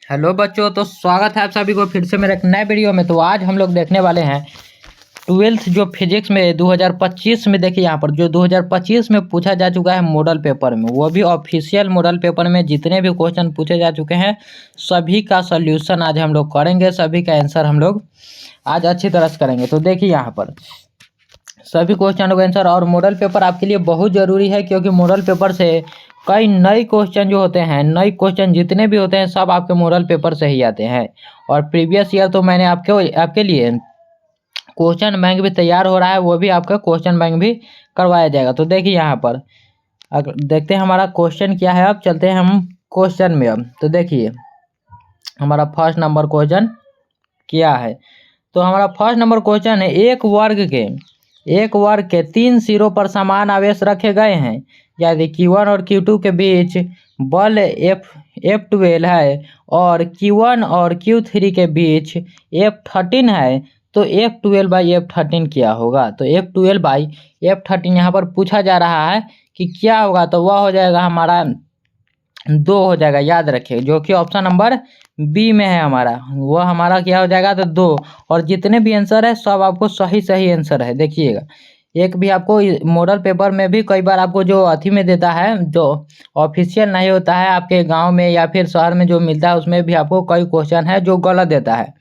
Hello बच्चों, तो स्वागत है आप सभी को फिर से मेरे एक नए वीडियो में। तो आज हम लोग देखने वाले हैं ट्वेल्थ जो फिजिक्स में 2025 में। देखिए यहाँ पर जो 2025 में पूछा जा चुका है मॉडल पेपर में, वो भी ऑफिशियल मॉडल पेपर में जितने भी क्वेश्चन पूछे जा चुके हैं सभी का सल्यूशन आज हम लोग करेंगे, सभी का आंसर हम लोग आज अच्छी तरह से करेंगे। तो देखिए यहाँ पर सभी क्वेश्चनों का आंसर, और मॉडल पेपर आपके लिए बहुत ज़रूरी है क्योंकि मॉडल पेपर से कई नए क्वेश्चन जो होते हैं, नए क्वेश्चन जितने भी होते हैं सब आपके मॉडल पेपर से ही आते हैं। और प्रीवियस ईयर तो मैंने आपके लिए क्वेश्चन बैंक भी तैयार हो रहा है, वो भी आपका क्वेश्चन बैंक भी करवाया जाएगा। तो देखिए यहाँ पर अगर देखते हैं हमारा क्वेश्चन क्या है। अब चलते हैं हम क्वेश्चन में। अब तो देखिए हमारा फर्स्ट नंबर क्वेश्चन क्या है। तो हमारा फर्स्ट नंबर क्वेश्चन है, एक वर्ग के 3 सिरों पर समान आवेश रखे गए हैं, यदि Q1 और Q2 के बीच बल F12 है और Q1 और Q3 के बीच F13 है, तो F12 बाई F13 क्या होगा। तो F12 बाई F13 यहाँ पर पूछा जा रहा है कि क्या होगा। तो वह हो जाएगा हमारा 2 हो जाएगा, याद रखिए, जो कि ऑप्शन नंबर बी में है हमारा, वह हमारा क्या हो जाएगा तो 2। और जितने भी आंसर है सब आपको सही सही आंसर है। देखिएगा एक भी आपको मॉडल पेपर में भी कई बार आपको जो अथी में देता है, जो ऑफिशियल नहीं होता है आपके गांव में या फिर शहर में जो मिलता है, उसमें भी आपको कई क्वेश्चन है जो गलत देता है।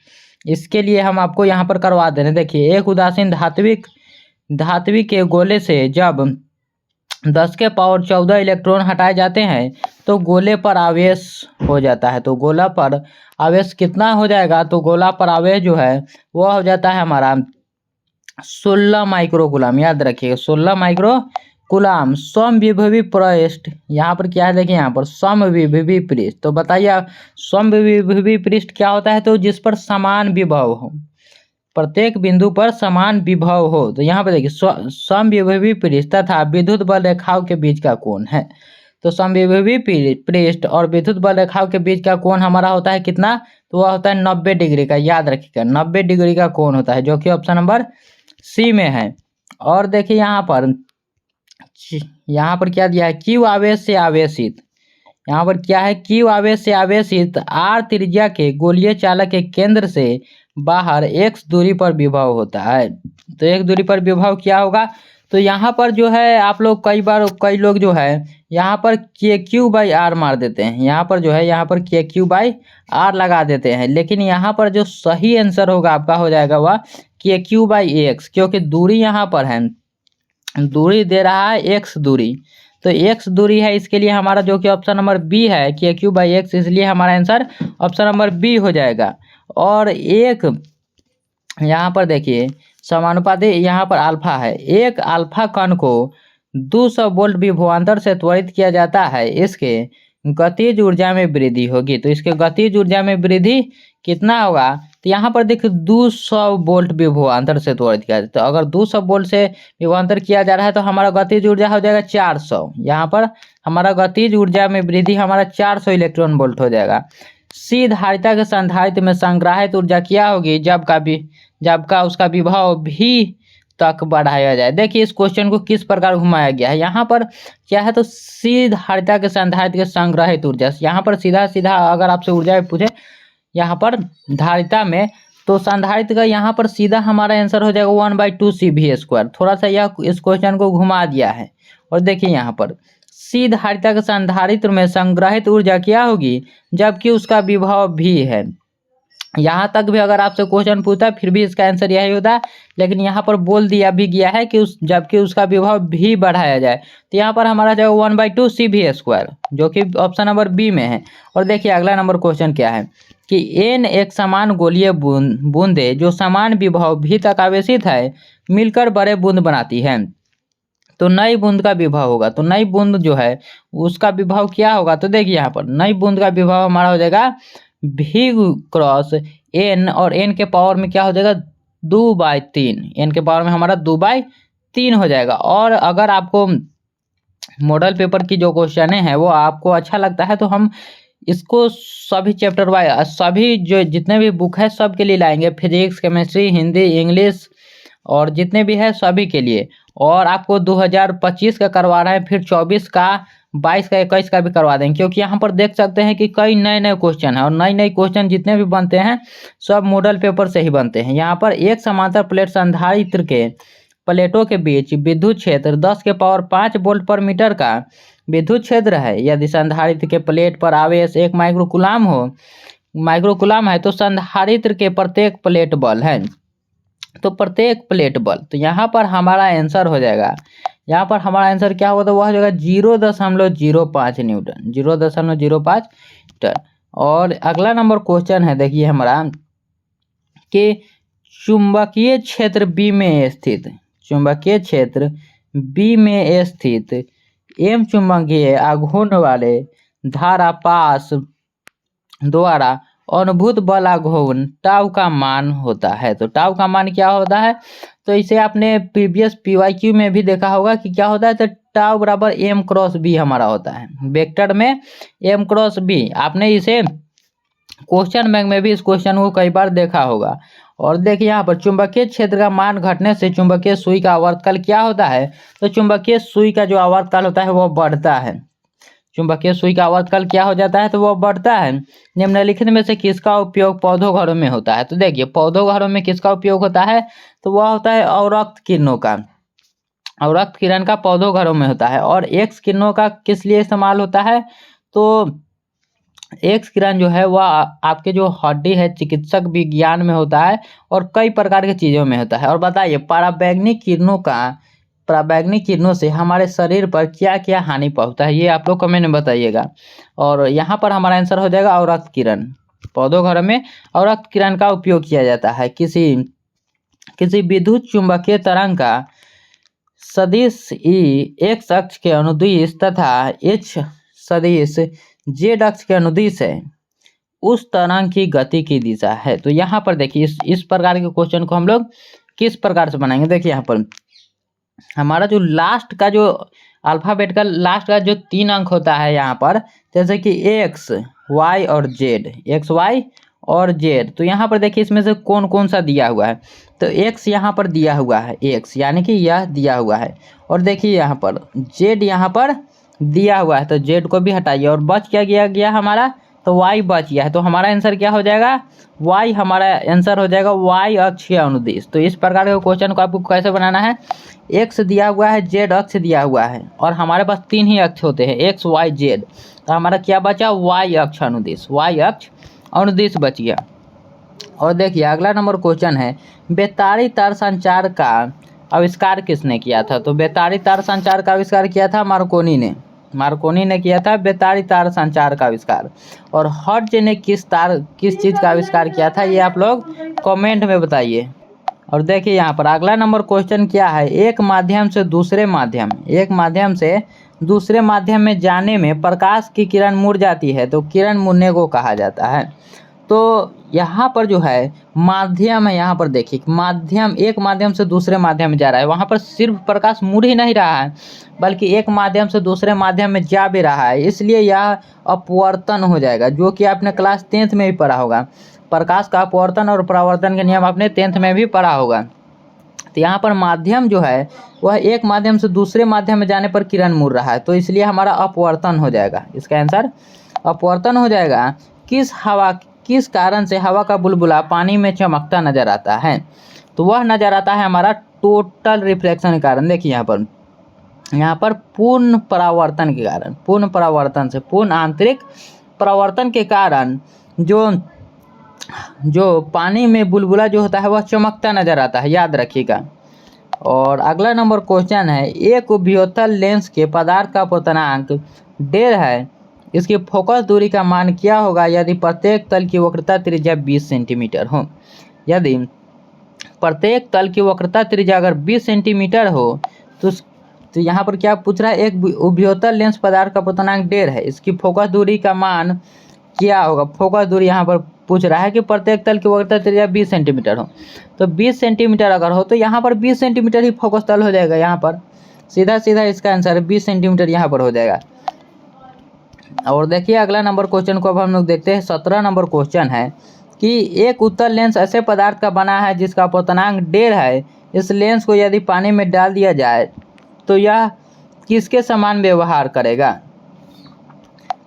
इसके लिए हम आपको यहाँ पर करवा दे रहे हैं। देखिए एक उदासीन धात्विक के गोले से जब 10 के पावर 14 इलेक्ट्रॉन हटाए जाते हैं तो गोले पर आवेश हो जाता है। तो गोला पर आवेश कितना हो जाएगा। तो गोला पर आवेश जो है वह हो जाता है हमारा 16 माइक्रोकुलाम। याद रखिएगा 16 माइक्रोकुलाम। समविभवी पृष्ठ यहाँ पर क्या है, देखिए यहाँ पर समविभवी पृष्ठ। तो बताइए समविभवी पृष्ठ क्या होता है। तो जिस पर समान विभव हो, प्रत्येक बिंदु पर समान विभव हो। तो यहाँ पर देखिए समविभवी पृष्ठ तथा विद्युत बल रेखाओं के बीच का कोण है। तो समविभवी पृष्ठ और विद्युत बल रेखाओं के बीच का कोण हमारा होता है कितना। तो वह होता है 90 डिग्री का। याद रखिएगा 90 डिग्री का कोण होता है, जो कि ऑप्शन नंबर सी में है। और देखिए यहाँ पर क्या दिया है, क्यू आवेश से आवेशित। यहाँ पर क्या है, क्यू आवेश से आवेशित आर त्रिज्या के गोलीय चालक के केंद्र से बाहर x दूरी पर विभव होता है। तो एक दूरी पर विभव क्या होगा। तो यहाँ पर जो है आप लोग कई लोग जो है यहाँ पर के क्यू बाई आर मार देते हैं। यहाँ पर जो है यहाँ पर के क्यू बाई आर लगा देते हैं, लेकिन यहाँ पर जो सही आंसर होगा आपका हो जाएगा वह के क्यू बाई एक्स, क्योंकि दूरी यहाँ पर है, दूरी दे रहा है एक्स दूरी। तो एक्स दूरी है, इसके लिए हमारा जो कि ऑप्शन नंबर बी है के क्यू बाई एक्स, इसलिए हमारा आंसर ऑप्शन नंबर बी हो जाएगा। और एक यहाँ पर देखिए समानुपाती यहाँ पर अल्फा है, एक अल्फा कण को 200 वोल्ट विभवांतर से त्वरित किया जाता है, इसके गतिज ऊर्जा में वृद्धि होगी। तो इसके गतिज ऊर्जा में वृद्धि कितना होगा। तो यहाँ पर देखिए 200 वोल्ट विभवांतर से त्वरित किया जाता है। तो अगर 200 वोल्ट से विभवांतर किया जा रहा है तो हमारा गतिज ऊर्जा हो जाएगा 400। यहाँ पर हमारा गतिज ऊर्जा में वृद्धि हमारा 400 इलेक्ट्रॉन वोल्ट हो जाएगा। सी धारिता के संधारित्र में संग्रहित ऊर्जा क्या होगी जबका उसका विभव भी तक बढ़ाया जाए। देखिए इस क्वेश्चन को किस प्रकार घुमाया गया है। यहाँ पर क्या है, तो सी धारिता के संधारित्र के संग्रहित ऊर्जा, यहाँ पर सीधा सीधा अगर आपसे ऊर्जा पूछे यहाँ पर धारिता में, तो संधारित्र का यहाँ पर सीधा हमारा आंसर हो जाएगा 1/2 CV²। थोड़ा सा यह इस क्वेश्चन को घुमा दिया है। और देखिए यहाँ पर सी धारिता के संधारित्र में संग्रहित ऊर्जा क्या होगी जबकि उसका विभव भी है। यहाँ तक भी अगर आपसे क्वेश्चन पूछता है फिर भी इसका आंसर यही होता है, लेकिन यहाँ पर बोल दिया भी गया है कि जबकि उसका विभव भी बढ़ाया जाए। तो यहाँ पर हमारा जाएगा 1/2 CV², जो कि ऑप्शन नंबर बी में है। और देखिए अगला नंबर क्वेश्चन क्या है कि एन एक समान गोलीय बूंदे जो समान विभव भी तक आवेशित है मिलकर बड़े बूंद बनाती है। तो नई बूंद का विभव होगा। तो नई बूंद जो है उसका विभव क्या होगा। तो देखिए यहाँ पर नई बूंद का विभव हमारा हो जाएगा भी क्रॉस एन, और एन के पावर में क्या हो जाएगा 2/3। एन के पावर में हमारा 2/3 हो जाएगा। और अगर आपको मॉडल पेपर की जो क्वेश्चन है वो आपको अच्छा लगता है तो हम इसको सभी चैप्टर वाइज सभी जो जितने भी बुक है सब के लिए लाएंगे, फिजिक्स, केमिस्ट्री, हिंदी, इंग्लिश और जितने भी है सभी के लिए। और आपको 2025 का करवा रहे हैं, फिर 24 का 22 का 21 का भी करवा देंगे, क्योंकि यहाँ पर देख सकते हैं कि कई नए नए क्वेश्चन हैं और नए नए क्वेश्चन जितने भी बनते हैं सब मॉडल पेपर से ही बनते हैं। यहाँ पर एक समांतर प्लेट संधारित्र के प्लेटों के बीच विद्युत क्षेत्र 10 के पावर 5 वोल्ट पर मीटर का विद्युत क्षेत्र है। यदि संधारित्र के प्लेट पर आवेश 1 माइक्रोकुलाम है तो संधारित्र के प्रत्येक प्लेट बल है, तो प्रत्येक प्लेट बल, तो यहाँ पर हमारा आंसर हो जाएगा, यहाँ पर हमारा आंसर क्या होगा, तो वह हो जाएगा 0.05 न्यूटन, 0.05 टन। और अगला नंबर क्वेश्चन है, देखिए हमारा कि चुंबकीय क्षेत्र बी में स्थित एम चुंबकीय आघूर्ण वाले धारा पास द्वारा अनुभूत बल आघूर्ण टाउ का मान होता है। तो टाउ का मान क्या होता है, तो इसे आपने प्रीवियस PYQ में भी देखा होगा कि क्या होता है, तो टाउ बराबर m क्रॉस बी हमारा होता है, वेक्टर में m क्रॉस बी। आपने इसे क्वेश्चन बैंक में भी इस क्वेश्चन को कई बार देखा होगा। और देखिए यहाँ पर चुंबकीय क्षेत्र का मान घटने से चुंबकीय सुई का आवर्तकाल क्या होता है, तो चुंबकीय सुई का जो आवर्तकाल होता है वह बढ़ता है। चुंबकीय सुई का आवर्तकाल क्या हो जाता है, तो वह बढ़ता है। निम्नलिखित में से किसका उपयोग पौधों घरों में होता है, तो देखिए पौधों घरों में किसका उपयोग होता है, तो वह होता है अवरक्त किरणों का, अवरक्त किरण का पौधों घरों में होता है। और एक्स किरणों का किस लिए इस्तेमाल होता है, तो एक्स किरण जो है वह आपके जो हड्डी है चिकित्सक विज्ञान में होता है और कई प्रकार की चीज़ों में होता है। और बताइए पराबैंगनी किरणों से हमारे शरीर पर क्या क्या हानि पहुंचता है, ये आप लोग कमेंट में बताइएगा। और यहाँ पर हमारा आंसर हो जाएगा अवरक्त किरण। पौधों घरों में अवरक्त किरण का उपयोग किया जाता है। किसी विद्युत चुंबकीय तरंग का सदिश ई एक्स अक्ष के अनुदिश तथा एच सदिश जेड अक्ष के अनुदिश है, उस तरंग की गति की दिशा है। तो यहाँ पर देखिए इस प्रकार के क्वेश्चन को हम लोग किस प्रकार से बनाएंगे, देखिए यहाँ पर हमारा जो लास्ट का जो अल्फाबेट का लास्ट का जो 3 अंक होता है यहाँ पर, जैसे कि एक्स वाई और जेड, तो यहाँ पर देखिए इसमें से कौन कौन सा दिया हुआ है, तो एक्स यहाँ पर दिया हुआ है, एक्स यानी कि यह दिया हुआ है। और देखिए यहाँ पर जेड यहाँ पर दिया हुआ है, तो जेड को भी हटाइए और बच क्या गया हमारा, तो वाई बच गया है। तो हमारा आंसर क्या हो जाएगा, वाई हमारा आंसर हो जाएगा वाई अक्ष के अनुदिश। तो इस प्रकार के क्वेश्चन को आपको कैसे बनाना है, एक्स दिया हुआ है, जेड अक्ष दिया हुआ है और हमारे पास 3 ही अक्ष होते हैं, एक्स वाई जेड, तो हमारा क्या बचा, वाई अक्ष अनुदिश बच गया। और देखिए अगला नंबर क्वेश्चन है, बेतारी तार संचार का आविष्कार किसने किया था, तो बेतारी तार संचार का आविष्कार किया था मार्कोनी ने किया था बेतारी तार संचार का आविष्कार। और हर्ट्ज ने किस चीज़ का आविष्कार किया था, ये आप लोग कमेंट में बताइए। और देखिए यहाँ पर अगला नंबर क्वेश्चन क्या है, एक माध्यम से दूसरे माध्यम में जाने में प्रकाश की किरण मुड़ जाती है तो किरण मुड़ने को कहा जाता है। तो यहाँ पर जो है माध्यम है, यहाँ पर देखिए एक माध्यम से दूसरे माध्यम में जा रहा है, वहाँ पर सिर्फ प्रकाश मुड़ ही नहीं रहा है बल्कि एक माध्यम से दूसरे माध्यम में जा भी रहा है, इसलिए यह अपवर्तन हो जाएगा, जो कि आपने क्लास 10th में भी पढ़ा होगा। प्रकाश का अपवर्तन और परावर्तन के नियम आपने 10th में भी पढ़ा होगा। तो यहाँ पर माध्यम जो है वह एक माध्यम से दूसरे माध्यम में जाने पर किरण मुड़ रहा है, तो इसलिए हमारा अपवर्तन हो जाएगा, इसका आंसर अपवर्तन हो जाएगा। किस कारण से हवा का बुलबुला पानी में चमकता नजर आता है, तो वह नजर आता है हमारा टोटल रिफ्लेक्शन के कारण। देखिए यहाँ पर पूर्ण आंतरिक परावर्तन के कारण जो पानी में बुलबुला जो होता है वह चमकता नजर आता है, याद रखिएगा। और अगला नंबर क्वेश्चन है, एक उभयोतल लेंस के पदार्थ का पूर्णांक 1.5 है, इसकी फोकस दूरी का मान क्या होगा यदि प्रत्येक तल की वक्रता त्रिज्या 20 सेंटीमीटर हो। यदि प्रत्येक तल की वक्रता त्रिज्या अगर 20 सेंटीमीटर हो तो यहाँ पर क्या पूछ रहा है, एक उभयोतल लेंस पदार्थ का पूर्णांक 1.5 है, इसकी फोकस दूरी का मान क्या होगा। फोकस दूरी यहाँ पर पूछ रहा है कि प्रत्येक तल की वक्रता त्रिज्या 20 सेंटीमीटर हो, तो 20 सेंटीमीटर अगर हो तो यहाँ पर 20 सेंटीमीटर ही फोकस तल हो जाएगा, यहाँ पर सीधा इसका आंसर 20 सेंटीमीटर यहाँ पर हो जाएगा। और देखिए अगला नंबर क्वेश्चन को अब हम लोग देखते हैं। 17 नंबर क्वेश्चन है कि एक उत्तल लेंस ऐसे पदार्थ का बना है जिसका पूर्णांक 1.5 है, इस लेंस को यदि पानी में डाल दिया जाए तो यह किसके समान व्यवहार करेगा।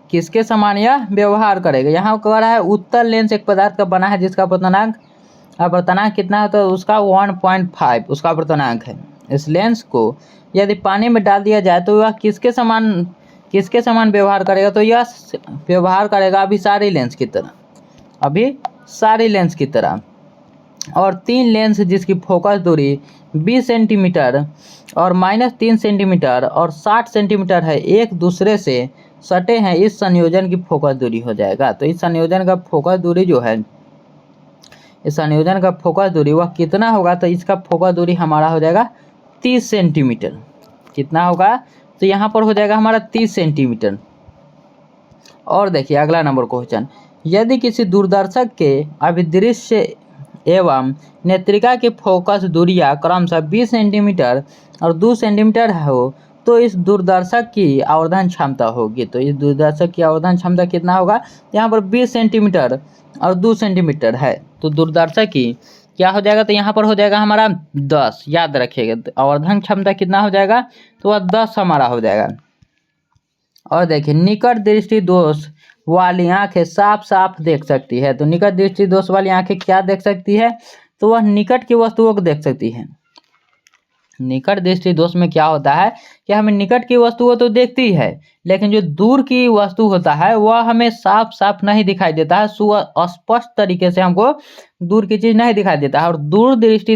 किसके समान यह व्यवहार करेगा। यहाँ कह रहा है उत्तल लेंस एक पदार्थ का बना है जिसका अपर्तनांक कितना है, तो उसका 1.5 उसका अपर्तनांक है। इस लेंस को यदि पानी में डाल दिया जाए तो वह किसके समान व्यवहार करेगा, तो यह व्यवहार करेगा अभिसारी लेंस की तरह। और 3 लेंस जिसकी फोकस दूरी 20 सेंटीमीटर और -3 सेंटीमीटर और 60 सेंटीमीटर है, एक दूसरे से सटे हैं, इस संयोजन की फोकस दूरी हो जाएगा। तो इस संयोजन का फोकस दूरी वह कितना होगा, तो इसका फोकस दूरी हमारा हो जाएगा 30 सेंटीमीटर। कितना होगा, तो यहाँ पर हो जाएगा हमारा 30 सेंटीमीटर। और देखिए अगला नंबर क्वेश्चन, यदि किसी दूरदर्शक के अभिदृश्य एवं नेत्रिका की फोकस दूरियां क्रमशः 20 सेंटीमीटर और 2 सेंटीमीटर हो तो इस दूरदर्शक की आवर्धन क्षमता होगी। तो इस दूरदर्शक की आवर्धन क्षमता कितना होगा, यहाँ पर 20 सेंटीमीटर और 2 सेंटीमीटर है, तो दूरदर्शक की क्या हो जाएगा, तो यहाँ पर हो जाएगा हमारा 10। याद रखिएगा आवर्धन क्षमता कितना हो जाएगा, तो वह 10 हमारा हो जाएगा। और देखिए निकट दृष्टि दोष वाली आंखें साफ साफ देख सकती है। तो निकट दृष्टि दोष वाली आंखें क्या देख सकती है, तो वह निकट की वस्तुओं को देख सकती है। निकट दृष्टि दोष में क्या होता है कि हमें निकट की वस्तुओं तो देखती है, लेकिन जो दूर की वस्तु होता है वह हमें साफ साफ नहीं दिखाई देता है, स्पष्ट तरीके से हमको दूर की चीज नहीं दिखाई देता है। और दूर दृष्टि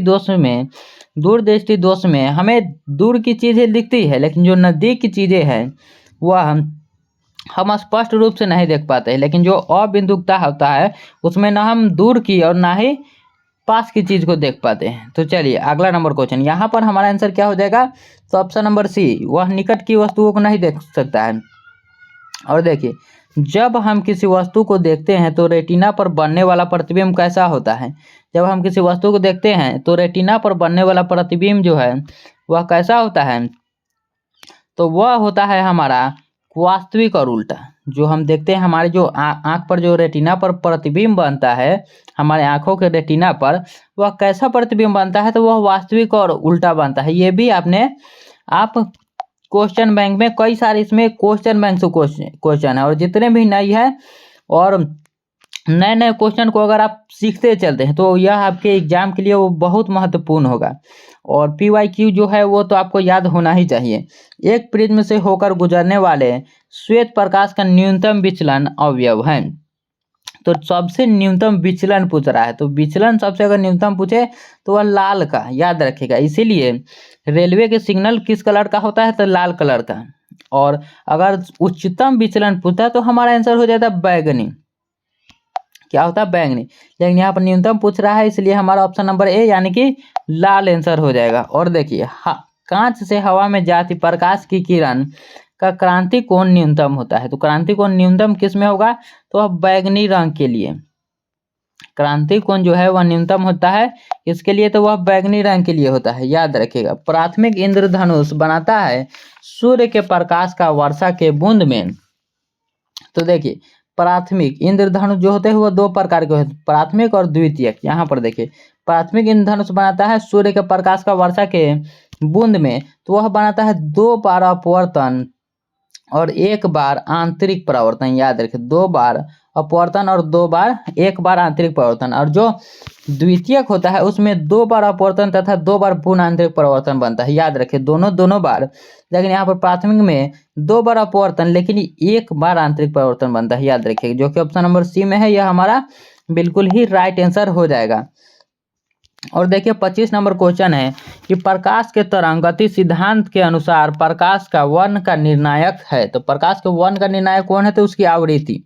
दोष में हमें दूर की चीजें दिखती है, लेकिन जो नजदीक की चीजें हैं वह हम स्पष्ट रूप से नहीं देख पाते हैं। लेकिन जो अबिंदुकता होता है उसमें ना हम दूर की और ना ही पास की चीज को देख पाते हैं। तो चलिए अगला नंबर क्वेश्चन, यहाँ पर हमारा आंसर क्या हो जाएगा, तो ऑप्शन नंबर सी, वह निकट की वस्तुओं को नहीं देख सकता है। और देखिए जब हम किसी वस्तु को देखते हैं तो रेटिना पर बनने वाला प्रतिबिंब कैसा होता है। जब हम किसी वस्तु को देखते हैं तो रेटिना पर बनने वाला प्रतिबिंब जो है वह कैसा होता है, तो वह होता है हमारा वास्तविक और उल्टा। जो हम देखते हैं हमारे जो आँख पर जो रेटिना पर प्रतिबिंब बनता है, हमारे आँखों के रेटिना पर वह कैसा प्रतिबिंब बनता है, तो वह वास्तविक और उल्टा बनता है। ये भी आप क्वेश्चन बैंक में कई सारे इसमें क्वेश्चन बैंक से क्वेश्चन है, और जितने भी नई है और नए नए क्वेश्चन को अगर आप सीखते चलते हैं तो यह आपके एग्जाम के लिए वो बहुत महत्वपूर्ण होगा। और PYQ जो है वो तो आपको याद होना ही चाहिए। एक प्रिज्म से होकर गुजरने वाले श्वेत प्रकाश का न्यूनतम विचलन अवयव है। तो सबसे न्यूनतम विचलन पूछ रहा है, तो विचलन सबसे अगर न्यूनतम पूछे तो वह लाल का, याद रखिएगा। इसीलिए रेलवे के सिग्नल किस कलर का होता है, तो लाल कलर का। और अगर उच्चतम विचलन पूछता है तो हमारा आंसर हो जाता है बैगनी। क्या होता है, बैंगनी। लेकिन यहाँ पर न्यूनतम पूछ रहा है इसलिए हमारा ऑप्शन नंबर ए यानी कि लाल आंसर हो जाएगा। और देखिए कांच से हवा में जाती प्रकाश की किरण का क्रांति कोण न्यूनतम होता है। तो क्रांति कोण न्यूनतम किस में होगा, तो वह बैगनी रंग के लिए क्रांति कोण जो है वह न्यूनतम होता है। इसके लिए तो वह बैगनी रंग के लिए होता है, याद रखिएगा। प्राथमिक इंद्रधनुष बनाता है सूर्य के प्रकाश का वर्षा के बूंद में। तो देखिए प्राथमिक इंद्रधनुष जो होते हैं वो 2 प्रकार के होते हैं, प्राथमिक और द्वितीयक। यहाँ पर देखिए प्राथमिक इंद्रधनुष बनाता है सूर्य के प्रकाश का वर्षा के बूंद में, तो वह बनाता है 2 बार अपवर्तन और 1 बार आंतरिक परावर्तन। याद रखिए 2 बार अपवर्तन और 1 बार आंतरिक परावर्तन। और जो द्वितीयक होता है उसमें 2 बार अपवर्तन तथा 2 बार पूर्ण आंतरिक परावर्तन बनता है। याद रखिए दोनों बार, लेकिन यहाँ पर प्राथमिक में 2 बार अपवर्तन लेकिन 1 बार आंतरिक परावर्तन बनता है। याद रखिए जो कि ऑप्शन नंबर सी में है, यह हमारा बिल्कुल ही राइट आंसर हो जाएगा। और देखिए 25 नंबर क्वेश्चन है कि प्रकाश के तरंग गति सिद्धांत के अनुसार प्रकाश का वर्ण का निर्णायक है। तो प्रकाश के वर्ण का निर्णायक कौन है, तो उसकी आवृत्ति,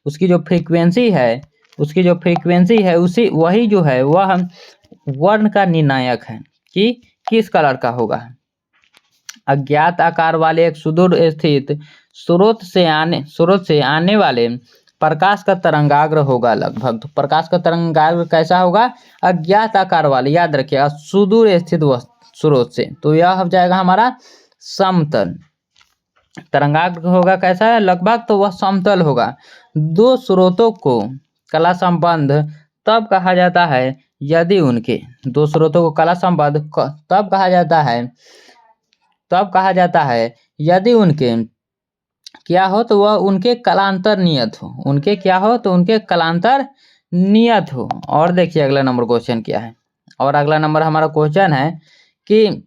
उसकी जो फ्रीक्वेंसी है वही जो है वह वर्ण का निर्णायक है कि किस कलर का होगा। अज्ञात आकार वाले एक सुदूर स्थित स्रोत से आने वाले प्रकाश का तरंगाग्र होगा लगभग। तो प्रकाश का तरंगाग्र कैसा होगा, अज्ञात आकार वाले, याद रखिएगा सुदूर स्थित स्रोत से। तो यह हो जाएगा हमारा समतल। तरंगाग्र होगा कैसा है, लगभग, तो वह समतल होगा। 2 स्रोतों को कला संबंध तब कहा जाता है यदि उनके 2 स्रोतों को कला संबंध तब कहा जाता है यदि उनके क्या हो तो वह उनके कलांतर नियत हो, उनके क्या हो तो उनके कलांतर नियत हो। और देखिए अगला नंबर क्वेश्चन क्या है, और अगला नंबर हमारा क्वेश्चन है कि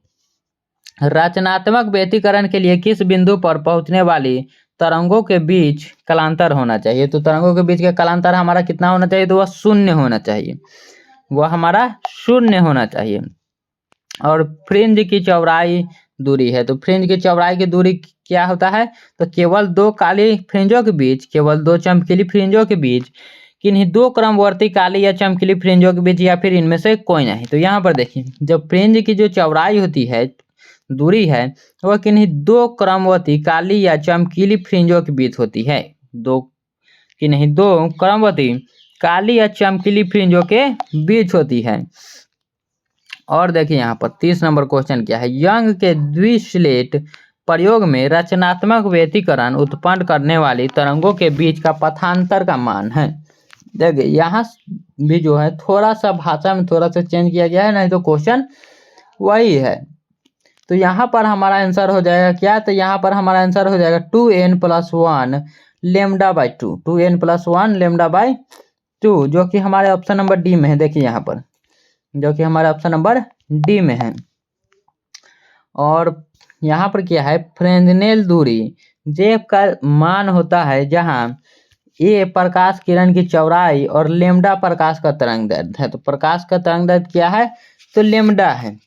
रचनात्मक व्यतिकरण के लिए किस बिंदु पर पहुंचने वाली तरंगों के बीच कलांतर होना चाहिए। तो तरंगों के बीच का कलांतर हमारा कितना होना चाहिए, तो वह शून्य होना चाहिए, वह हमारा शून्य होना चाहिए। और फ्रिंज की चौड़ाई दूरी है, तो फ्रिंज की चौड़ाई की दूरी क्या होता है, तो केवल दो काली फ्रिंजों के बीच, केवल दो चमकीली फ्रिंजों के बीच, किन्हीं दो क्रमवर्ती काली या चमकीली फ्रिंजों के बीच, या फिर इनमें से कोई नहीं। तो यहाँ पर देखिए जब फ्रिंज की जो चौड़ाई होती है, दूरी है, वह किन्हीं दो क्रमवती काली या चमकीली फ्रिंजों के बीच होती है, दो किन्हीं दो क्रमवती काली या चमकीली फ्रिंजों के बीच होती है। और देखिए यहाँ पर 30 नंबर क्वेश्चन क्या है, यंग के द्विस्लेट प्रयोग में रचनात्मक व्यतिकरण उत्पन्न करने वाली तरंगों के बीच का पथांतर का मान है। देखिए यहाँ भी जो है थोड़ा सा भाषा में थोड़ा सा चेंज किया गया है, नहीं तो क्वेश्चन वही है। तो यहाँ पर हमारा आंसर हो जाएगा क्या, तो यहाँ पर हमारा आंसर हो जाएगा 2n+1 lambda by 2, 2n+1 lambda by 2, जो कि हमारे ऑप्शन नंबर डी में है। देखिए यहाँ पर जो कि हमारे ऑप्शन नंबर डी में है। और यहाँ पर क्या है, फ्रेंजनेल दूरी जेब का मान होता है जहाँ ए प्रकाश किरण की चौड़ाई और लेमडा प्रकाश का तरंग दैर्ध्य है। तो प्रकाश का तरंग दैर्ध्य क्या है, तो लेमडा है।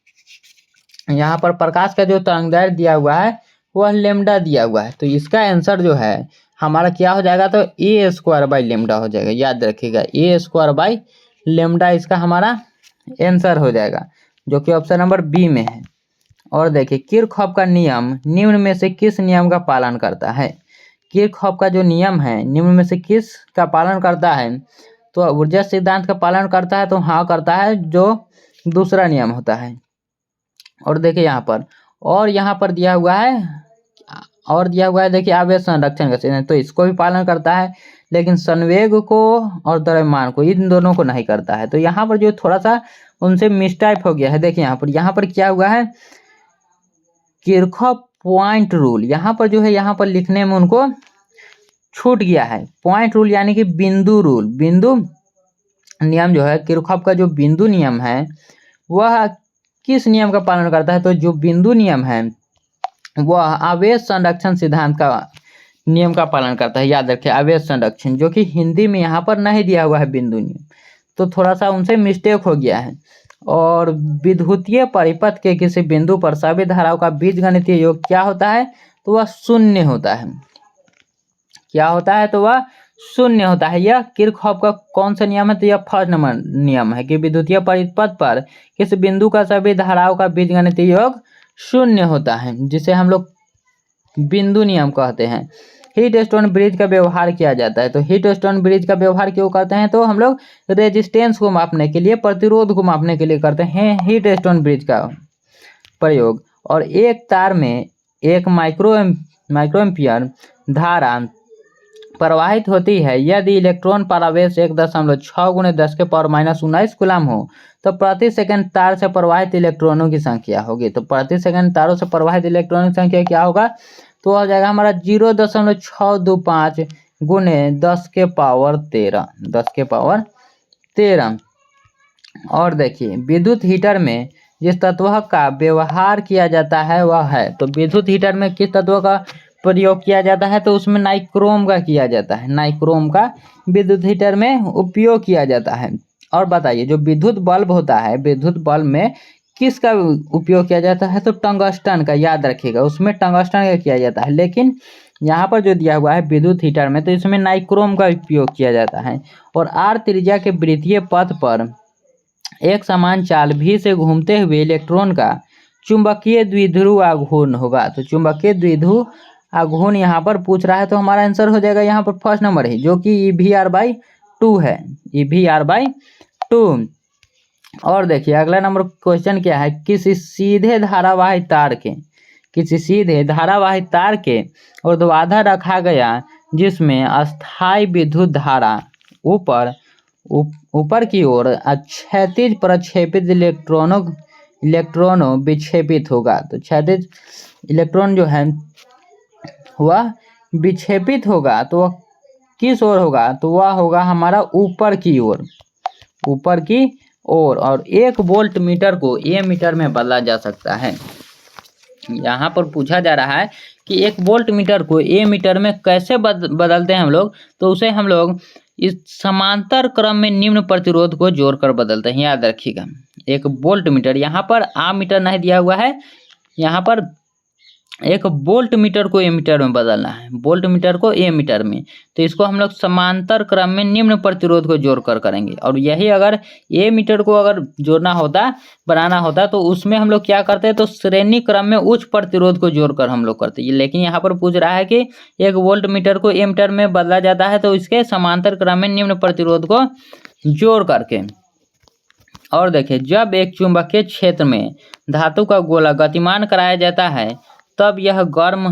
यहाँ पर प्रकाश का जो तरंग दैर्ध्य दिया हुआ है वह लेमडा दिया हुआ है। तो इसका आंसर जो है हमारा क्या हो जाएगा, तो a² बाई लेमडा हो जाएगा। याद रखिएगा a² बाई लेमडा इसका हमारा आंसर हो जाएगा, जो कि ऑप्शन नंबर बी में है। और देखिए किरचॉफ का नियम निम्न में से किस नियम का पालन करता है। किरचॉफ का जो नियम है निम्न में से किस का पालन करता है, तो ऊर्जा सिद्धांत का पालन करता है, तो हाँ करता है, जो दूसरा नियम होता है। और देखिए यहाँ पर, और यहाँ पर दिया हुआ है, और दिया हुआ है देखिए आवेश संरक्षण का सिद्धांत, तो इसको भी पालन करता है, लेकिन संवेग को और द्रव्यमान को, इन दोनों को नहीं करता है। तो यहाँ पर जो थोड़ा सा उनसे मिसटाइप हो गया है। देखिए यहाँ पर क्या हुआ है, किरचॉफ पॉइंट रूल, यहाँ पर जो है यहाँ पर लिखने में उनको छूट गया है। पॉइंट रूल यानी कि बिंदु रूल, बिंदु नियम जो है, किरचॉफ का जो बिंदु नियम है वह किस नियम का पालन करता है, तो जो बिंदु नियम है वह आवेश संरक्षण सिद्धांत का नियम का पालन करता है। याद रखिए आवेश संरक्षण, जो कि हिंदी में यहाँ पर नहीं दिया हुआ है बिंदु नियम, तो थोड़ा सा उनसे मिस्टेक हो गया है। और विद्युतीय परिपथ के किसी बिंदु पर सभी धाराओं का बीजगणितीय योग क्या होता है, तो वह शून्य होता है। क्या होता है, तो वह शून्य होता है। यह किरचॉफ का कौन सा नियम है, तो यह फर्स्ट नंबर नियम है कि विद्युतीय परिपथ पर किस बिंदु का सभी धाराओं का बीजगणितीय योग शून्य होता है, जिसे हम लोग बिंदु नियम कहते हैं। हीट स्टोन ब्रिज का व्यवहार किया जाता है, तो हीट स्टोन ब्रिज का व्यवहार क्यों करते हैं, तो हम लोग रेजिस्टेंस को मापने के लिए, प्रतिरोध को मापने के लिए करते हैं हीट स्टोन ब्रिज का प्रयोग। और एक तार में 1 माइक्रोएम्पियर धारा प्रवाहित होती है यदि इलेक्ट्रॉन परावेश 1.6 × 10⁻⁻19 कूलम हो, तो प्रति सेकंड तार से प्रवाहित इलेक्ट्रॉनों की संख्या होगी। तो प्रति सेकंड तारों से प्रवाहित इलेक्ट्रॉनों की संख्या क्या होगा, तो हो जाएगा हमारा 0.625 × 10⁻13। और देखिए विद्युत हीटर में जिस तत्व का व्यवहार किया जाता है वह है, तो विद्युत हीटर में किस तत्व का प्रयोग किया जाता है, तो उसमें नाइक्रोम का किया जाता है। नाइक्रोम का विद्युत हीटर में उपयोग किया जाता है। और बताइए जो विद्युत बल्ब होता है, विद्युत बल्ब में किसका उपयोग किया जाता है, तो टंगस्टन का। याद रखिएगा उसमें टंगस्टन का किया जाता है, लेकिन यहाँ पर जो दिया हुआ है विद्युत हीटर में, तो इसमें नाइक्रोम का उपयोग किया जाता है। और आर त्रिज्या के वृत्तीय पथ पर एक समान चाल भी से घूमते हुए इलेक्ट्रॉन का चुंबकीय द्विध्रुव आघूर्ण होगा। तो चुंबकीय द्विध्रुव आघूर्ण यहाँ पर पूछ रहा है, तो हमारा आंसर हो जाएगा यहाँ पर फर्स्ट नंबर है, जो कि EVR/2 है, EVR/2। और देखिए अगला नंबर क्वेश्चन क्या है, किसी सीधे धारावाही तार के ऊर्ध्वाधर रखा गया जिसमें अस्थायी विद्युत धारा ऊपर की ओर क्षैतिज प्रक्षेपित इलेक्ट्रॉनों विक्षेपित होगा। तो क्षैतिज इलेक्ट्रॉन जो है वह विक्षेपित होगा तो वह किस ओर होगा, तो वह होगा हमारा ऊपर की ओर, ऊपर की ओर। और 1 वोल्ट मीटर को ए मीटर में बदला जा सकता है। यहाँ पर पूछा जा रहा है कि 1 वोल्ट मीटर को ए मीटर में कैसे बदलते हैं हम लोग, तो उसे हम लोग इस समांतर क्रम में निम्न प्रतिरोध को जोड़कर बदलते हैं। याद रखिएगा, 1 वोल्ट मीटर, यहाँ पर आ मीटर नहीं दिया हुआ है, यहाँ पर 1 वोल्ट मीटर को ए मीटर में बदलना है, वोल्ट मीटर को ए मीटर में। तो इसको हम लोग समांतर क्रम में निम्न प्रतिरोध को जोड़कर करेंगे। और यही अगर ए मीटर को अगर जोड़ना होता, बनाना होता, तो उसमें हम लोग क्या करते हैं, तो श्रेणी क्रम में उच्च प्रतिरोध को जोड़कर हम लोग करते हैं। लेकिन यहाँ पर पूछ रहा है कि 1 वोल्ट मीटर को ए मीटर में बदला जाता है, तो इसके समांतर क्रम में निम्न प्रतिरोध को जोड़ करके। और देखिए, जब एक चुंबकीय क्षेत्र में धातु का गोला गतिमान कराया जाता है, तब यह गर्म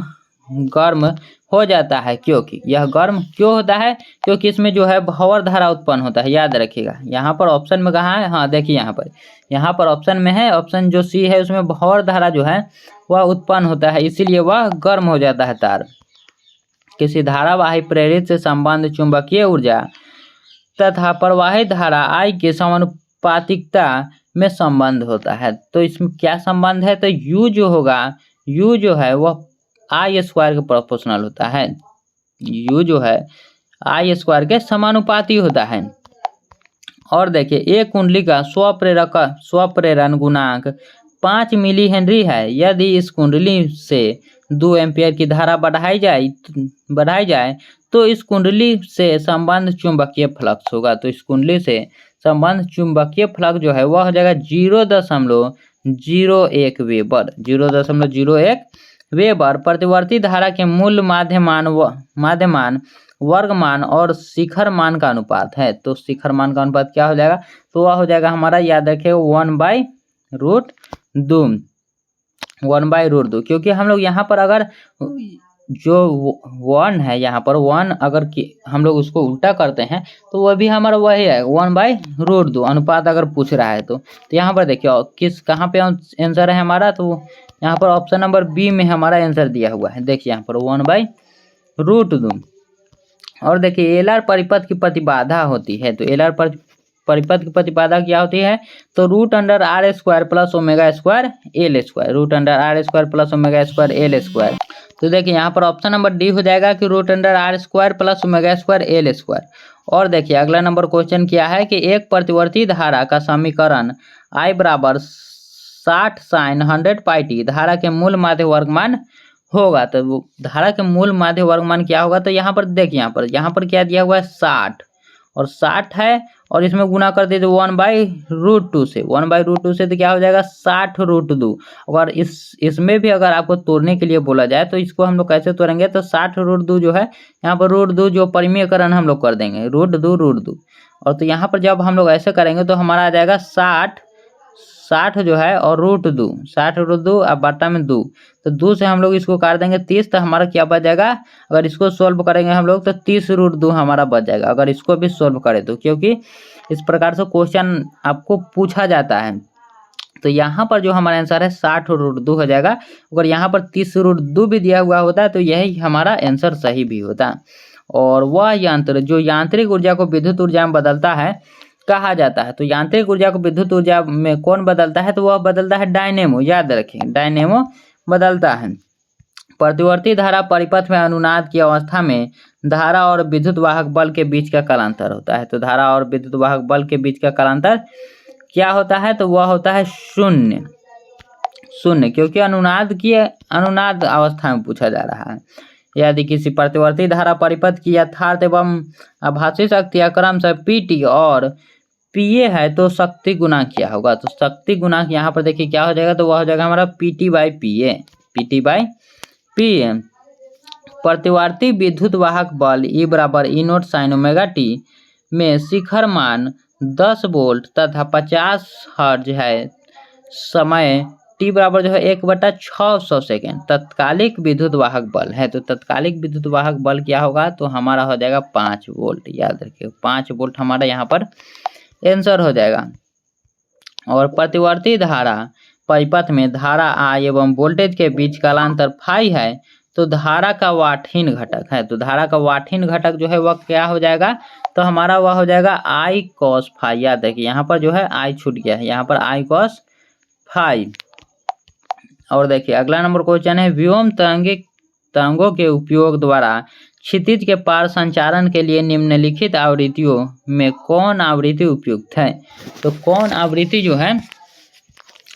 हो जाता है। क्योंकि यह गर्म क्यों होता है, क्योंकि इसमें जो है भंवर धारा उत्पन्न होता है। याद रखिएगा, यहाँ पर ऑप्शन में कहाँ है, हाँ देखिए यहाँ पर ऑप्शन में है, ऑप्शन जो सी है उसमें भंवर धारा जो है वह उत्पन्न होता है, इसीलिए वह गर्म हो जाता है तार। किसी धारावाही प्रेरित से संबंध चुंबकीय ऊर्जा तथा प्रवाहित धारा I के समानुपातिकता में संबंध होता है। तो इसमें क्या संबंध है, तो U जो होगा, U जो है वह I स्क्वायर के प्रोपोर्शनल होता है। U जो है I स्क्वायर के समानुपाती होता है। और देखिए, एक कुंडली का स्वप्रेरण गुणांक 5 मिली हेनरी है। यदि इस कुंडली से 2 एम्पियर की धारा बढ़ाई जाए तो इस कुंडली से संबंध चुंबकीय फ्लक्स होगा। तो इस कुंडली से संबंध चुंबकीय फ्लक्स जो है वह हो जाएगा 0.01 वेबर, 0.01 वेबर। प्रतिवर्ती धारा के मूल माध्यमान वर्गमान और शिखर मान का अनुपात है। तो शिखर मान का अनुपात क्या हो जाएगा, तो वह हो जाएगा हमारा, याद रखिए, 1/√2, 1/√2। क्योंकि हम लोग यहाँ पर अगर जो 1 है, यहाँ पर 1 अगर हम लोग उसको उल्टा करते हैं तो वह भी हमारा वही है, 1/√2 अनुपात अगर पूछ रहा है तो यहाँ पर देखिए कहाँ पे आंसर है हमारा, तो यहाँ पर ऑप्शन नंबर बी में हमारा आंसर दिया हुआ है। देखिए यहाँ पर 1/√2। और देखिए, एलआर परिपथ की प्रतिबाधा होती है। तो एलआर परिपथ की प्रतिबाधा क्या होती है, तो √r² plus omega square L square, √r² plus omega square L square. तो देखिए यहाँ पर ऑप्शन नंबर डी हो जाएगा कि √r² plus omega square L square. और देखिए अगला नंबर क्वेश्चन क्या है कि एक प्रतिवर्ती धारा का समीकरण I बराबर 60 sin 100πt धारा के मूल माध्य वर्गमान होगा। तो वो धारा के मूल माध्य वर्गमान क्या होगा, तो यहाँ पर देखिए, यहाँ पर क्या दिया हुआ है, 60, और 60 है और इसमें गुना कर दे तो 1/√2 से, 1/√2 से तो क्या हो जाएगा, 60√2। अगर इसमें भी अगर आपको तोड़ने के लिए बोला जाए तो इसको हम लोग कैसे तोड़ेंगे, तो 60√2 जो है, यहाँ पर √2 जो परिमेयकरण हम लोग कर देंगे, √2। और तो यहाँ पर जब हम लोग ऐसे करेंगे तो हमारा आ जाएगा 60 जो है और √2, 60√2 अब बटा में 2, तो 2 से हम लोग इसको काट देंगे 30, तो हमारा क्या बच जाएगा, अगर इसको सोल्व करेंगे हम लोग तो 30√2 हमारा बच जाएगा, अगर इसको भी सोल्व करें तो, क्योंकि इस प्रकार से क्वेश्चन आपको पूछा जाता है। तो यहाँ पर जो हमारा आंसर है 60√2 हो जाएगा। अगर यहाँ पर 30√2 भी दिया हुआ होता है तो यही हमारा आंसर सही भी होता। और वह यंत्र जो यांत्रिक ऊर्जा को विद्युत ऊर्जा में बदलता है कहा जाता है। तो यांत्रिक ऊर्जा को विद्युत ऊर्जा में कौन बदलता है, तो वह बदलता है डायनेमो। याद रखें, डायनेमो बदलता है। प्रतिवर्ती धारा परिपथ में अनुनाद की अवस्था में धारा और विद्युत वाहक बल के बीच का कालांतर होता है। तो धारा और विद्युत वाहक बल के बीच का कालांतर क्या होता है, तो वह होता है शून्य, क्योंकि अनुनाद अवस्था में पूछा जा रहा है। यदि किसी प्रतिवर्ती धारा परिपथ की यथार्थ एवं आभासी शक्ति क्रमशः PT और PA है तो शक्ति गुणांक क्या होगा, तो शक्ति गुणांक यहाँ पर देखिए क्या हो जाएगा, तो वह हो जाएगा हमारा PT/PA, PT/PA। प्रतिवर्ती विद्युत वाहक बल E बराबर E0 sin ω/t में शिखर मान 10 वोल्ट तथा 50 हर्ट्ज है। समय t बराबर जो है 1/600 सेकेंड तत्कालिक विद्युत वाहक बल है। तो तत्कालिक विद्युत वाहक बल क्या होगा, तो हमारा हो जाएगा 5 वोल्ट। याद रखिए 5 वोल्ट हमारा यहाँ पर आंसर हो जाएगा। और प्रतिवर्ती धारा परिपथ में धारा I एवं वोल्टेज के बीच कालांतर फाई है तो धारा का वाठीन घटक है, तो धारा का वाठीन घटक जो है वह क्या हो जाएगा, तो हमारा वह हो जाएगा आई कॉस फाई। याद देखिए यहाँ पर जो है आई छूट गया है, यहाँ पर आई कॉस फाई। और देखिए अगला नंबर क्वेश्चन है, व्योम तरंगों के उपयोग द्वारा क्षितिज के पार संचारण के लिए निम्नलिखित आवृत्तियों में कौन आवृत्ति उपयुक्त है। तो कौन आवृत्ति जो है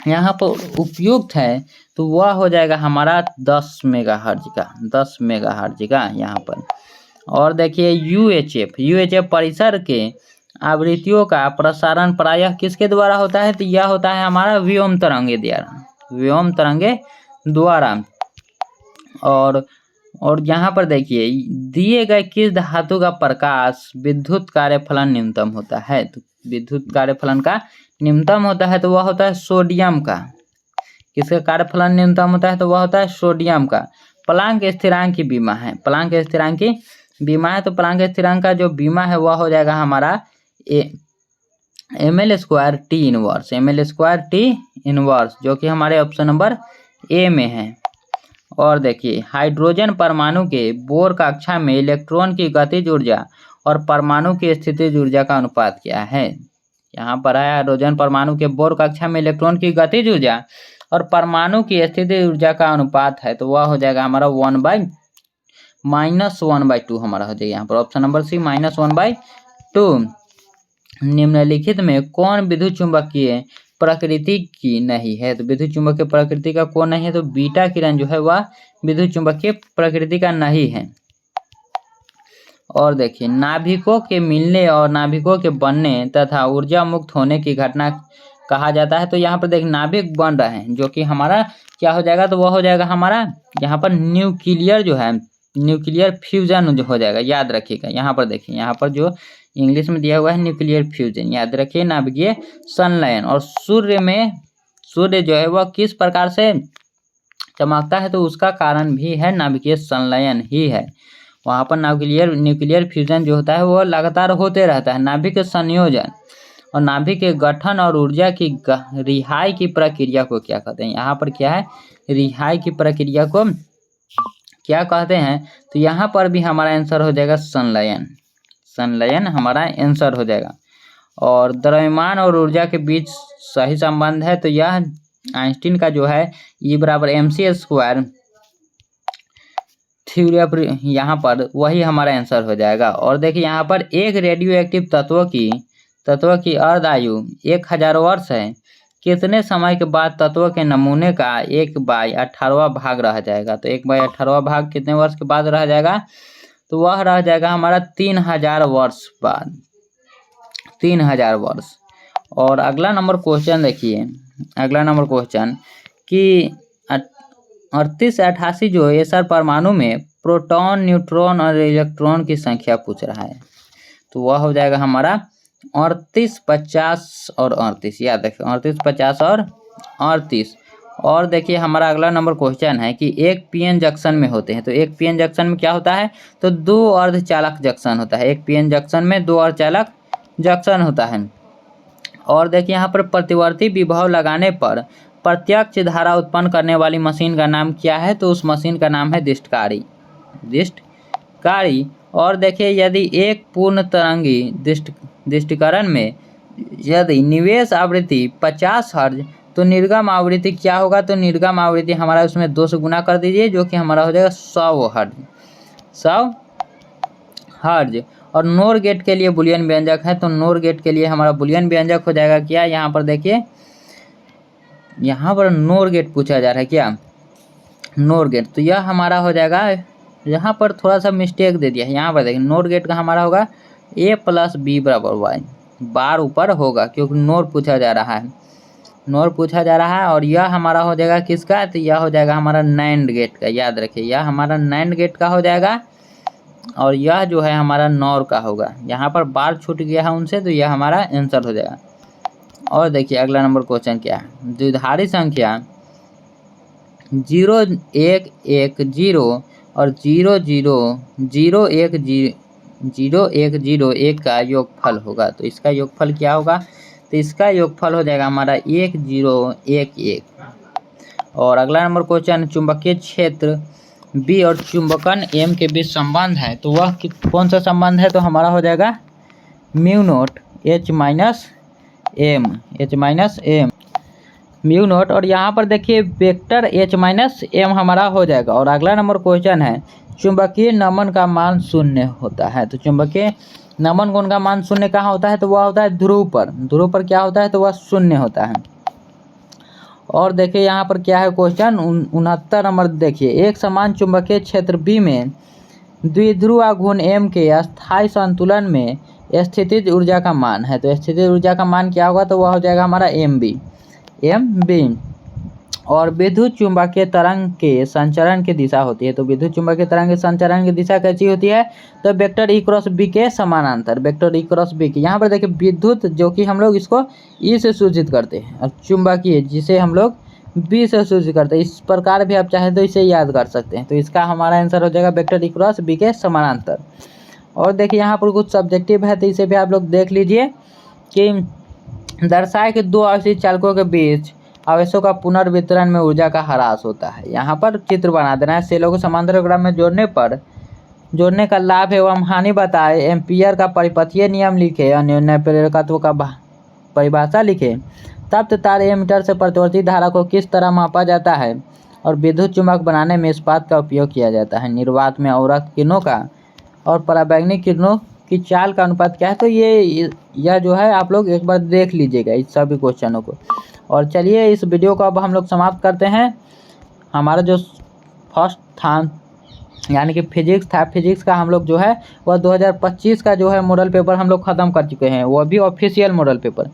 यहाँ पर उपयुक्त है, तो वह हो जाएगा हमारा 10 मेगाहर्ट्ज का, 10 मेगाहर्ट्ज का यहाँ पर। और देखिए यूएचएफ परिसर के आवृत्तियों का प्रसारण प्रायः किसके द्वारा होता है, तो यह होता है हमारा व्योम तरंगे द्वारा। और यहाँ पर देखिए दिए गए किस धातु का प्रकाश विद्युत कार्यफलन न्यूनतम होता है, तो विद्युत कार्यफलन का न्यूनतम होता है तो वह होता है सोडियम का। किसका कार्यफलन न्यूनतम होता है, तो वह होता है सोडियम का। प्लांक स्थिरांक की बीमा है, प्लांक स्थिरांक की बीमा है, तो प्लांक स्थिरांक का जो बीमा है वह हो जाएगा हमारा ml² T इनवर्स, जो कि हमारे ऑप्शन नंबर ए में है। और देखिए हाइड्रोजन परमाणु के बोर कक्षा में इलेक्ट्रॉन की गतिज ऊर्जा और परमाणु की स्थितिज ऊर्जा का अनुपात क्या है। यहाँ पर है हाइड्रोजन परमाणु के बोर कक्षा में इलेक्ट्रॉन की गतिज ऊर्जा और परमाणु की स्थितिज ऊर्जा का अनुपात है, तो वह हो जाएगा हमारा -1/2 हमारा हो जाएगा यहाँ पर ऑप्शन नंबर सी -1/2। निम्नलिखित में कौन विद्युत चुंबकीय प्रकृति की नहीं है, तो विद्युत चुंबकीय प्रकृति का कौन नहीं है, तो बीटा किरण जो है वह विद्युत चुंबकीय प्रकृति का नहीं है। और देखिए नाभिकों के मिलने और नाभिकों के बनने तथा ऊर्जा मुक्त होने की घटना कहा जाता है। तो यहाँ पर देखिए नाभिक बन रहे हैं, जो कि हमारा क्या हो जाएगा, तो वह हो जाएगा हमारा यहाँ पर न्यूक्लियर जो है, न्यूक्लियर फ्यूजन जो हो जाएगा। याद रखिएगा यहाँ पर देखिए, यहाँ पर जो इंग्लिश में दिया हुआ है न्यूक्लियर फ्यूजन, याद रखिए नाभिकीय संलयन। और सूर्य जो है वह किस प्रकार से चमकता है, तो उसका कारण भी है नाभिकीय संलयन ही है। वहाँ पर न्यूक्लियर फ्यूजन जो होता है वो लगातार होते रहता है। नाभिक संयोजन और नाभिक के गठन और ऊर्जा की रिहाई की प्रक्रिया को क्या कहते हैं, यहाँ पर क्या है, रिहाई की प्रक्रिया को क्या कहते हैं, तो यहाँ पर भी हमारा आंसर हो जाएगा संलयन हमारा आंसर हो जाएगा। और द्रव्यमान और ऊर्जा के बीच सही संबंध है, तो यह आइंस्टीन का जो है E = mc² थ्योरी ऑफ, यहाँ पर वही हमारा आंसर हो जाएगा। और देखिए यहाँ पर एक रेडियो एक्टिव तत्व की अर्ध आयु 1000 वर्ष है, कितने समय के बाद तत्व के नमूने का 1/18वां भाग रह जाएगा, तो 1/18वां भाग कितने वर्ष के बाद रह जाएगा, तो वह रह जाएगा हमारा 3000 वर्ष बाद, 3000 वर्ष। और अगला नंबर क्वेश्चन देखिए, अगला नंबर क्वेश्चन कि 3888 जो SR परमाणु में प्रोटॉन, न्यूट्रॉन और इलेक्ट्रॉन की संख्या पूछ रहा है, तो वह हो जाएगा हमारा 38, 50 और 38। याद रखें 38, 50 और 38। और देखिए हमारा अगला नंबर क्वेश्चन है कि एक पीएन जंक्शन में होते हैं, तो एक पीएन जंक्शन में क्या होता है, तो 2 अर्धचालक जंक्शन होता है। एक पीएन जंक्शन में 2 अर्धचालक जंक्शन होता है। और देखिए यहाँ पर प्रतिवर्ती विभव लगाने पर प्रत्यक्ष धारा उत्पन्न करने वाली मशीन का नाम क्या है, तो उस मशीन का नाम है दिष्टकारी। और देखिए यदि एक पूर्ण तरंगी दिष्टिकरण में यदि निवेश आवृत्ति 50 हर्ट्ज, तो निर्गम आवृत्ति क्या होगा, तो निर्गम आवृत्ति हमारा उसमें 2 से गुना कर दीजिए, जो कि हमारा हो जाएगा 100 हर्ट्ज। और नोर गेट के लिए बुलियन व्यंजक है, तो नोर गेट के लिए हमारा बुलियन व्यंजक हो जाएगा क्या, यहाँ पर देखिए यहाँ पर नोर गेट पूछा जा रहा है क्या, नोर गेट, तो यह हमारा हो जाएगा, यहाँ पर थोड़ा सा मिस्टेक दे दिया है। यहाँ पर देखिए नोर गेट का हमारा होगा A + B = Y, बार ऊपर होगा क्योंकि नोर पूछा जा रहा है। और यह हमारा हो जाएगा किसका, तो यह हो जाएगा हमारा नैंड गेट का। याद रखिए यह हमारा नैंड गेट का हो जाएगा, और यह जो है हमारा नॉर का होगा। यहाँ पर बार छूट गया है उनसे, तो यह हमारा आंसर हो जाएगा। और देखिए अगला नंबर क्वेश्चन क्या है, द्विधारी संख्या 0110 और 00101 का योगफल होगा, तो इसका योगफल क्या होगा, तो इसका योगफल हो जाएगा हमारा 1011। और अगला नंबर क्वेश्चन, चुंबकीय क्षेत्र बी और चुंबकन एम के बीच संबंध है, तो वह कौन सा संबंध है? तो हमारा हो जाएगा mu naught H minus m mu naught. और यहाँ पर देखिए वेक्टर H माइनस एम हमारा हो जाएगा। और अगला नंबर क्वेश्चन है चुंबकीय नमन का मान शून्य होता है। तो चुंबकीय नमन कोण का मान शून्य कहाँ होता है? तो वह होता है ध्रुव पर। ध्रुव पर क्या होता है? तो वह शून्य होता है। और देखिए यहाँ पर क्या है क्वेश्चन 69 नंबर। देखिए एक समान चुंबकीय क्षेत्र बी में द्विध्रुव आघूर्ण एम के अस्थायी संतुलन में स्थितिज ऊर्जा का मान है। तो स्थितिज ऊर्जा का मान क्या होगा? तो वह हो जाएगा हमारा एम बी। और विद्युत चुंबकीय तरंग के संचरण की दिशा होती है। तो विद्युत चुंबकीय तरंग के संचरण की दिशा कैसी होती है? तो वेक्टर ई क्रॉस बी के समानांतर, वेक्टर ई क्रॉस बी के। यहाँ पर देखिए विद्युत जो कि हम लोग इसको ई से सूचित करते हैं और चुंबकीय जिसे हम लोग बी से सूचित करते हैं। इस प्रकार भी आप चाहें तो इसे याद कर सकते हैं। तो इसका हमारा आंसर हो जाएगा वेक्टर ई क्रॉस बी के समानांतर। और देखिए यहाँ पर कुछ सब्जेक्टिव है तो इसे भी आप लोग देख लीजिए कि दर्शाए कि दो आवेशित चालकों के बीच आवेशों का पुनर्वितरण में ऊर्जा का ह्रास होता है। यहाँ पर चित्र बना देना है। सेलों को समांतर क्रम में जोड़ने का लाभ एवं हानि बताए, एम्पियर का परिपथीय नियम लिखे, अन्योन्य प्रेरकत्व का परिभाषा लिखे, तप्त तार एमीटर से प्रतिवर्ती धारा को किस तरह मापा जाता है और विद्युत चुम्बक बनाने में इस्पात का उपयोग किया जाता है, निर्वात में अवरक्त किरणों का और पराबैंगनी किरणों की चाल का अनुपात क्या है। तो यह जो है आप लोग एक बार देख लीजिएगा इस सभी क्वेश्चनों को। और चलिए इस वीडियो को अब हम लोग समाप्त करते हैं। हमारा जो फर्स्ट था यानी कि फिजिक्स था, फिजिक्स का हम लोग जो है वह 2025 का जो है मॉडल पेपर हम लोग ख़त्म कर चुके हैं, वो भी ऑफिशियल मॉडल पेपर।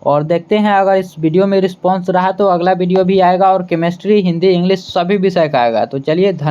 और देखते हैं अगर इस वीडियो में रिस्पांस रहा तो अगला वीडियो भी आएगा और केमिस्ट्री, हिंदी, इंग्लिश सभी विषय का आएगा। तो चलिए